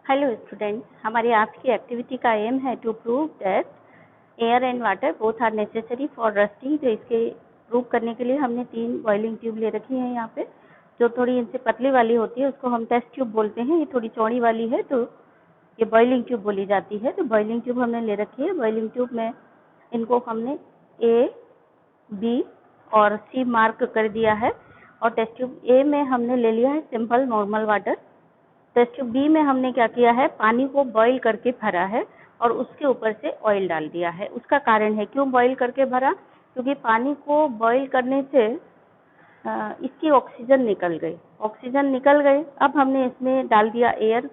Hello students, हमारी आज की एक्टिविटी का एम है to prove that air and water both are necessary for rusting. तो इसके प्रूव करने के लिए हमने 3 बॉइलिंग ट्यूब ले रखी हैं यहाँ पे। जो थोड़ी इनसे पतली वाली होती है उसको हम टेस्ट ट्यूब बोलते हैं। ये थोड़ी चौड़ी वाली है तो ये बॉइलिंग ट्यूब बोली जाती है। तो बॉइलिंग ट्यूब हमने ले रखी है। बॉइलिंग ट्यूब में इनको हमने A, B और C मार्क कर दिया है। और टेस्ट ट्यूब A में हमने ले लिया है simple normal water. Test tube B में हमने क्या किया है, पानी को बॉईल करके भरा है और उसके ऊपर से ऑयल डाल दिया है। उसका कारण है क्यों बॉईल करके भरा, क्योंकि पानी को बॉईल करने से इसकी ऑक्सीजन निकल गई। अब हमने इसमें डाल दिया एयर,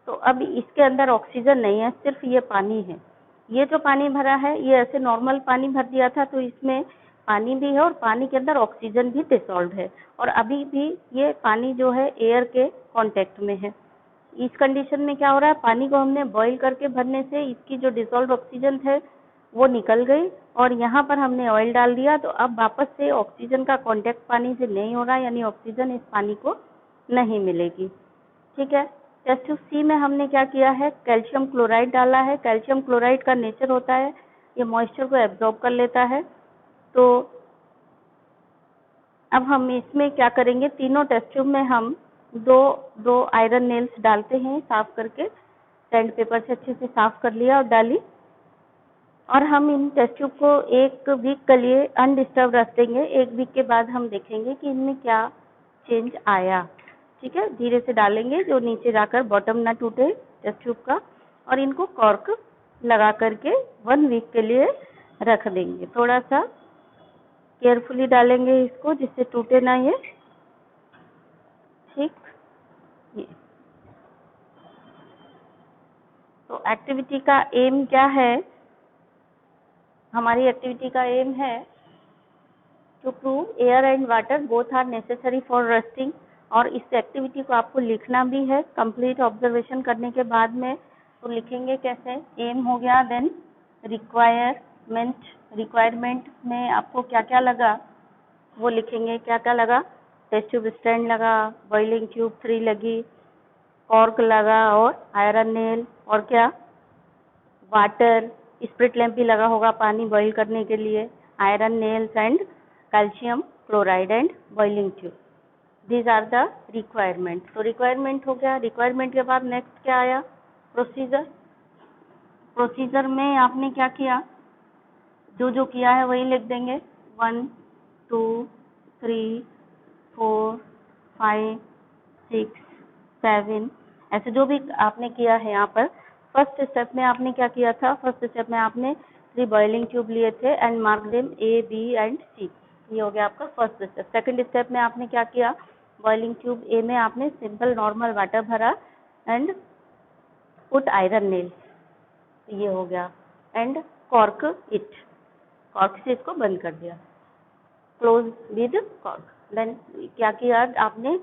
तो अब इसके अंदर ऑक्सीजन नहीं है, सिर्फ ये पानी है। ये जो पानी भरा है ये ऐसे नॉर्मल पानी भर दिया था, तो इसमें पानी भी है और पानी के अंदर ऑक्सीजन भी डिसॉल्व है। और अभी भी ये पानी जो है एयर के कांटेक्ट में है। इस कंडीशन में क्या हो रहा है, पानी को हमने बॉईल करके भरने से इसकी जो डिसॉल्व ऑक्सीजन थे वो निकल गई और यहाँ पर हमने ऑयल डाल दिया। तो अब वापस से ऑक्सीजन का कांटेक्ट पानी से नहीं हो रहा, यानी ऑक्सीजन इस पानी को नहीं मिलेगी। ठीक है। टेस्ट ट्यूब सी में हमने क्या किया है, कैल्शियम क्लोराइड डाला है। कैल्शियम क्लोराइड का नेचर होता है ये मॉइस्चर को एब्जॉर्ब कर लेता है। तो अब हम इसमें क्या करेंगे, तीनों टेस्ट ट्यूब में हम दो आयरन नेल्स डालते हैं साफ करके। सैंड पेपर से अच्छे से साफ कर लिया और डाली। और हम इन टेस्ट ट्यूब को 1 वीक के लिए अनडिस्टर्ब रख देंगे। 1 वीक के बाद हम देखेंगे कि इनमें क्या चेंज आया। ठीक है, धीरे से डालेंगे जो नीचे जाकर बॉटम ना टूटे टेस्ट ट्यूब का। और इनको कॉर्क लगा करके 1 वीक के लिए रख देंगे। थोड़ा सा केयरफुली डालेंगे इसको जिससे टूटे ना ये। ठीक, ये तो एक्टिविटी का एम क्या है, हमारी एक्टिविटी का एम है to prove air and water both are necessary for rusting. और इस एक्टिविटी को आपको लिखना भी है कंप्लीट ऑब्जर्वेशन करने के बाद में। तो लिखेंगे कैसे, एम हो गया, देन रिक्वायरमेंट में आपको क्या क्या लगा वो लिखेंगे। क्या क्या लगा, टेस्ट ट्यूब स्टैंड लगा, बॉइलिंग ट्यूब 3 लगी, कॉर्क लगा और आयरन नेल, और क्या वाटर, स्प्रिट लैंप भी लगा होगा पानी बॉईल करने के लिए, iron nails and calcium chloride and boiling tube. These are the requirement. तो रिक्वायरमेंट हो गया। रिक्वायरमेंट के बाद नेक्स्ट क्या आया, प्रोसीजर। प्रोसीजर में आपने क्या किया, जो किया है वही लिख देंगे। 1 2 3 4 5 6 7 ऐसे जो भी आपने किया है यहाँ पर। फर्स्ट स्टेप में आपने क्या किया था, फर्स्ट स्टेप में आपने 3 बॉइलिंग ट्यूब लिए थे and mark them A, B and C। ये हो गया आपका फर्स्ट स्टेप। सेकंड स्टेप में आपने क्या किया, बॉइलिंग ट्यूब A में आपने सिंपल नॉर्मल वाटर भरा एंड पुट आयरन नेल, ये हो गया, एंड कॉर्क इट, कॉर्क से इसको बंद कर दिया, क्लोज विद कॉर्क। देन क्या किया आपने,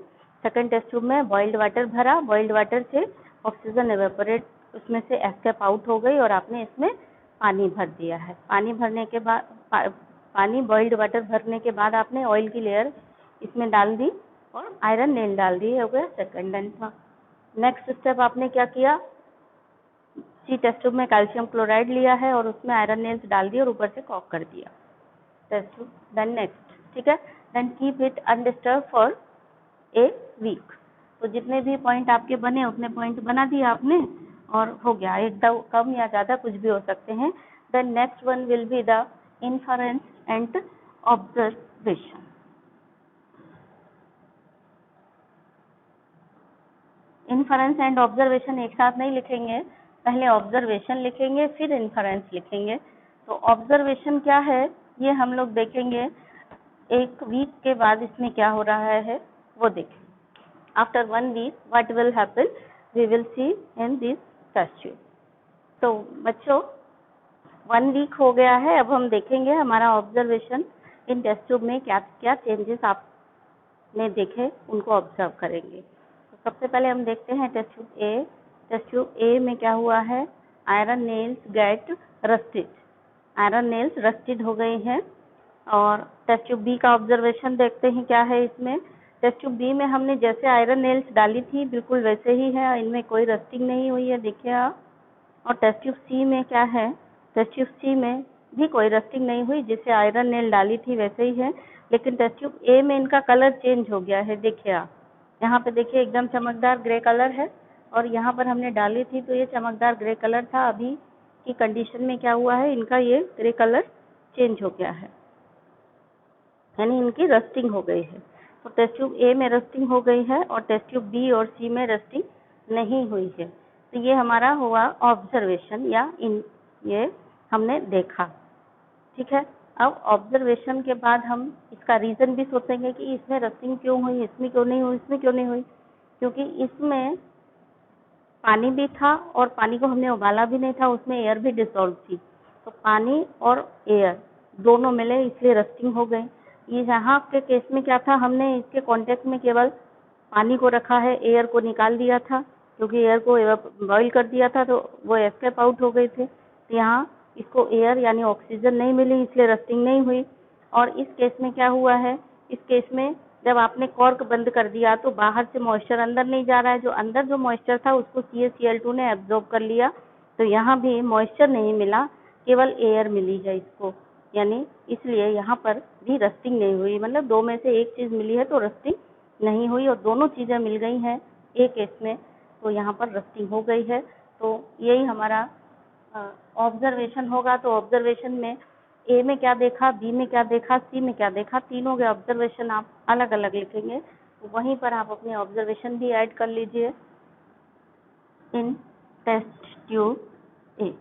सेकंड टेस्ट ट्यूब में बॉइल्ड वाटर भरा, बॉइल्ड वाटर से ऑक्सीजन एवेपोरेट उसमें से एस्केप आउट हो गई और आपने इसमें पानी भर दिया है। पानी भरने के बाद पानी बॉइल्ड वाटर भरने के बाद आपने ऑयल की लेयर इसमें डाल दी और आयरन नेल डाल दी, हो गया सेकंड एंड। नेक्स्ट स्टेप आपने क्या किया, सी टेस्ट ट्यूब में कैल्शियम क्लोराइड लिया है और उसमें आयरन नेल्स डाल दिए और ऊपर से कॉक कर दिया टेस्ट ट्यूब। देन नेक्स्ट, ठीक है, then keep it undisturb for a week. तो जितने भी पॉइंट आपके बने उतने पॉइंट बना दिए आपने और हो गया। एकदम कम या ज़्यादा कुछ भी हो सकते हैं। Then next one will be the inference and observation. Inference and observation एक साथ नहीं लिखेंगे, पहले ऑब्जर्वेशन लिखेंगे फिर इन्फरेंस लिखेंगे। तो ऑब्जर्वेशन क्या है ये हम लोग देखेंगे 1 वीक के बाद इसमें क्या हो रहा है वो देखें। After 1 week what will happen, we will see in this test tube. तो बच्चों 1 वीक हो गया है, अब हम देखेंगे हमारा ऑब्जर्वेशन इन टेस्ट ट्यूब में क्या क्या चेंजेस आपने देखे उनको ऑब्जर्व करेंगे। तो सबसे पहले हम देखते हैं test tube A. Test tube A में क्या हुआ है, iron nails get rusted, iron nails rusted हो गई हैं। और टेस्ट ट्यूब बी का ऑब्जर्वेशन देखते हैं क्या है इसमें, टेस्ट ट्यूब बी में हमने जैसे आयरन नेल्स डाली थी बिल्कुल वैसे ही है, इनमें कोई रस्टिंग नहीं हुई है, देखिए आप। और टेस्ट ट्यूब सी में क्या है, टेस्ट ट्यूब सी में भी कोई रस्टिंग नहीं हुई, जैसे आयरन नेल डाली थी वैसे ही है। लेकिन टेस्ट ट्यूब ए में इनका कलर चेंज हो गया है, देखिए आप। यहाँ पे देखिए एकदम चमकदार ग्रे कलर है, और यहाँ पर हमने डाली थी तो ये चमकदार ग्रे कलर था। अभी की कंडीशन में क्या हुआ है, इनका ये ग्रे कलर चेंज हो गया है, यानी इनकी रस्टिंग हो गई है। तो टेस्ट ट्यूब ए में रस्टिंग हो गई है और टेस्ट ट्यूब बी और सी में रस्टिंग नहीं हुई है। तो ये हमारा हुआ ऑब्जर्वेशन, या ये हमने देखा, ठीक है। अब ऑब्जर्वेशन के बाद हम इसका रीज़न भी सोचेंगे कि इसमें रस्टिंग क्यों हुई, इसमें क्यों नहीं हुई, इसमें क्यों नहीं हुई। क्योंकि इसमें पानी भी था और पानी को हमने उबाला भी नहीं था, उसमें एयर भी डिसॉल्व थी। तो पानी और एयर दोनों मिले इसलिए रस्टिंग हो गई। ये यहाँ के केस में क्या था, हमने इसके कांटेक्ट में केवल पानी को रखा है, एयर को निकाल दिया था, क्योंकि एयर को बॉईल कर दिया था तो वो एस्केप आउट हो गए थे। तो यहाँ इसको एयर यानी ऑक्सीजन नहीं मिली, इसलिए रस्टिंग नहीं हुई। और इस केस में क्या हुआ है, इस केस में जब आपने कॉर्क बंद कर दिया तो बाहर से मॉइस्चर अंदर नहीं जा रहा है, जो अंदर जो मॉइस्चर था उसको CaCl2 ने एब्जॉर्ब कर लिया। तो यहाँ भी मॉइस्चर नहीं मिला, केवल एयर मिली है इसको, यानी इसलिए यहाँ पर भी रस्टिंग नहीं हुई। मतलब दो में से एक चीज़ मिली है तो रस्टिंग नहीं हुई, और दोनों चीज़ें मिल गई हैं एक केस में, तो यहाँ पर रस्टिंग हो गई है। तो यही हमारा ऑब्जर्वेशन होगा। तो ऑब्जर्वेशन में ए में क्या देखा, बी में क्या देखा, सी में क्या देखा, तीनों के ऑब्जर्वेशन आप अलग अलग लिखेंगे। तो वहीं पर आप अपने ऑब्जर्वेशन भी ऐड कर लीजिए इन टेस्ट ट्यूब ए।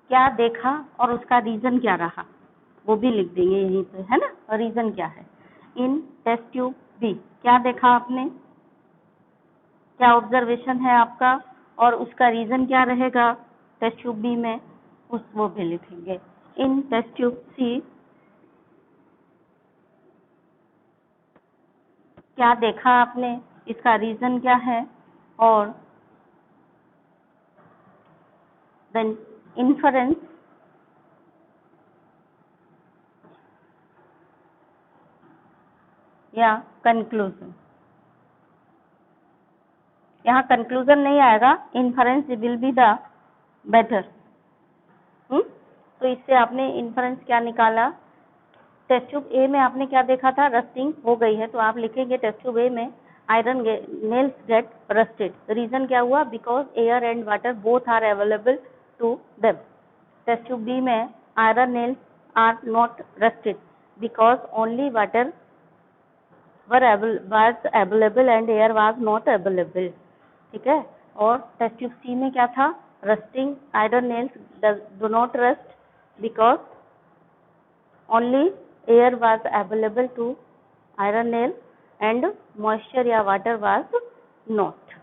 क्या देखा और उसका रीज़न क्या रहा वो भी लिख देंगे यहीं पे, है ना। और रीज़न क्या है। इन टेस्ट ट्यूब बी क्या देखा आपने, क्या ऑब्जर्वेशन है आपका, और उसका रीज़न क्या रहेगा टेस्ट ट्यूब बी में, वो भी लिखेंगे। इन टेस्ट ट्यूब सी क्या देखा आपने, इसका रीज़न क्या है, और देन इन्फरेंस या कंक्लूजन। यहाँ कंक्लूजन नहीं आएगा, inference will be the better. तो इससे आपने इन्फरेंस क्या निकाला, टेस्ट ट्यूब ए में आपने क्या देखा था, रस्टिंग हो गई है, तो आप लिखेंगे टेस्ट ट्यूब ए में iron nails get rusted. Reason क्या हुआ, because air and water both are available to them. Test tube B में iron nails are not rusted because only water was available and air was not available, ठीक है। और test tube सी में क्या था, rusting, iron nails do not rust because only air was available to iron nail and moisture या water was not।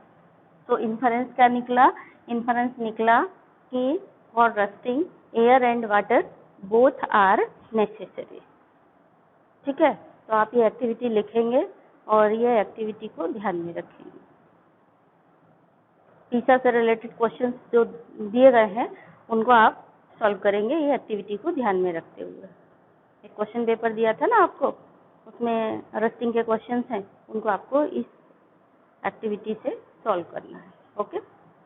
तो inference क्या निकला, इन्फरेंस निकला कि for rusting air and water both are necessary, ठीक है। तो आप ये एक्टिविटी लिखेंगे और ये एक्टिविटी को ध्यान में रखेंगे। टीचर से रिलेटेड क्वेश्चंस जो दिए गए हैं उनको आप सॉल्व करेंगे ये एक्टिविटी को ध्यान में रखते हुए। एक क्वेश्चन पेपर दिया था ना आपको, उसमें रस्टिंग के क्वेश्चंस हैं, उनको आपको इस एक्टिविटी से सॉल्व करना है। ओके।